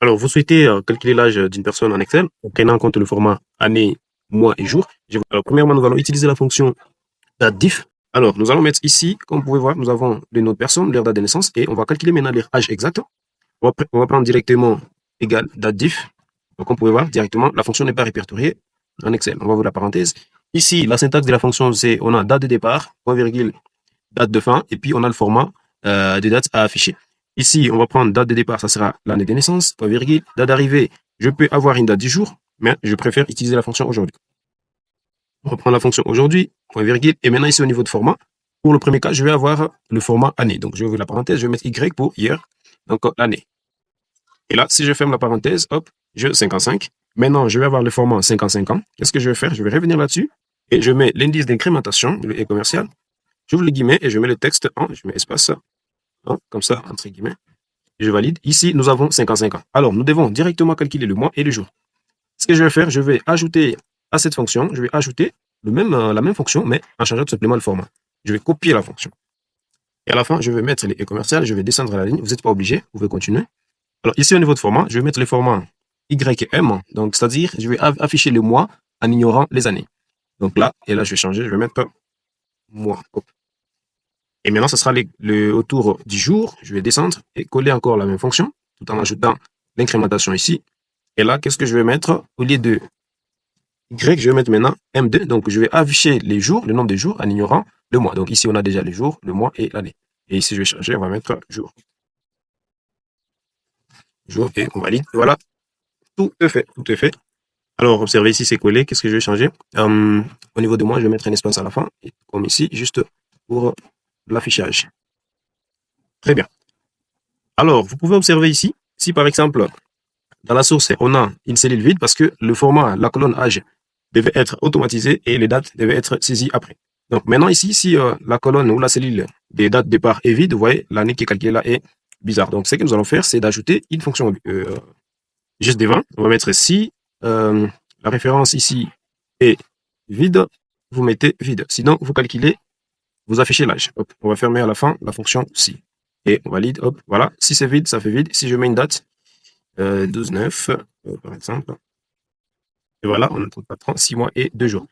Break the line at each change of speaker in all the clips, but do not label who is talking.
Alors, vous souhaitez calculer l'âge d'une personne en Excel en prenant en compte le format année, mois et jour. Alors, premièrement, nous allons utiliser la fonction diff. Alors, nous allons mettre ici, comme vous pouvez voir, nous avons le nom de personne, leur date de naissance, et on va calculer maintenant leur âge exact. On va prendre directement égal date diff. Donc, comme vous pouvez voir, directement, la fonction n'est pas répertoriée en Excel. On va ouvrir la parenthèse. Ici, la syntaxe de la fonction, c'est on a date de départ, point virgule, date de fin, et puis on a le format de date à afficher. Ici, on va prendre date de départ, ça sera l'année de naissance, point virgule, date d'arrivée. Je peux avoir une date du jour, mais je préfère utiliser la fonction aujourd'hui. On reprend la fonction aujourd'hui, point virgule, et maintenant ici au niveau de format, pour le premier cas, je vais avoir le format année. Donc, je vais ouvrir la parenthèse, je vais mettre Y pour hier, donc l'année. Et là, si je ferme la parenthèse, hop, je 55. Maintenant, je vais avoir le format 55 ans. Qu'est-ce que je vais faire? Je vais revenir là-dessus et je mets l'indice d'incrémentation, le commercial. J'ouvre les guillemets et je mets le texte en, je mets espace, hein, comme ça, entre guillemets. Et je valide. Ici, nous avons 55 ans. Alors, nous devons directement calculer le mois et le jour. Ce que je vais faire, je vais ajouter à cette fonction, je vais ajouter la même fonction, mais en changeant tout simplement le format. Je vais copier la fonction. Et à la fin, je vais mettre les commerciales, je vais descendre à la ligne. Vous n'êtes pas obligé, vous pouvez continuer. Alors, ici, au niveau de format, je vais mettre les formats YM, donc c'est-à-dire, je vais afficher le mois en ignorant les années. Donc là, et là, je vais changer, je vais mettre mois. Hop. Et maintenant, ce sera autour du jour. Je vais descendre et coller encore la même fonction, tout en ajoutant l'incrémentation ici. Et là, qu'est-ce que je vais mettre? Au lieu de Y, je vais mettre maintenant M2. Donc, je vais afficher les jours, le nombre de jours, en ignorant le mois. Donc, ici, on a déjà les jours, le mois et l'année. Et ici, je vais changer, on va mettre jour. Jour et on valide. Voilà, tout est fait. Tout est fait. Alors, observez ici, c'est collé. Qu'est-ce que je vais changer? Au niveau de moi, je vais mettre un espace à la fin, comme ici, juste pour l'affichage. Très bien. Alors, vous pouvez observer ici, si par exemple, dans la source, on a une cellule vide parce que le format, la colonne âge, devait être automatisé et les dates devaient être saisies après. Donc maintenant ici, si la colonne ou la cellule des dates de départ est vide, vous voyez, l'année qui est calculée là est bizarre. Donc ce que nous allons faire, c'est d'ajouter une fonction juste devant. On va mettre si la référence ici est vide, vous mettez vide. Sinon, vous calculez, vous affichez l'âge. On va fermer à la fin la fonction si. Et on valide, hop, voilà. Si c'est vide, ça fait vide. Si je mets une date, 12-9, par exemple. Et voilà, on a 36 mois et 2 jours.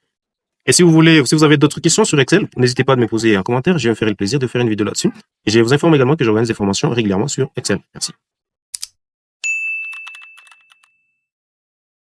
Et si vous avez d'autres questions sur Excel, n'hésitez pas à me poser un commentaire. Je vais me faire le plaisir de faire une vidéo là-dessus. Et je vous informe également que j'organise des formations régulièrement sur Excel. Merci.